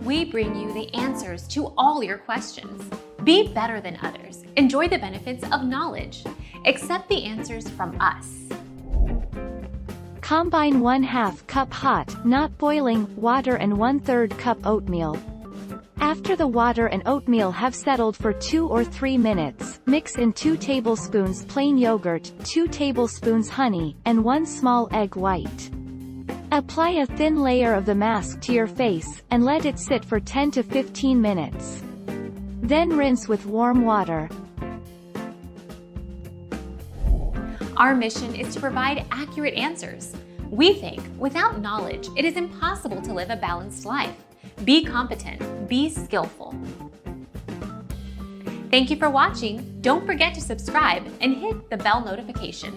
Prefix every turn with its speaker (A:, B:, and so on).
A: We bring you the answers to all your questions. Be better than others. Enjoy the benefits of knowledge. Accept the answers from us.
B: Combine 1/2 cup hot, not boiling, water and 1/3 cup oatmeal. After the water and oatmeal have settled for 2 or 3 minutes, mix in 2 tablespoons plain yogurt, 2 tablespoons honey, and 1 small egg white. Apply a thin layer of the mask to your face, and let it sit for 10 to 15 minutes. Then rinse with warm water.
A: Our mission is to provide accurate answers. We think without knowledge, it is impossible to live a balanced life. Be competent, be skillful. Thank you for watching. Don't forget to subscribe and hit the bell notification.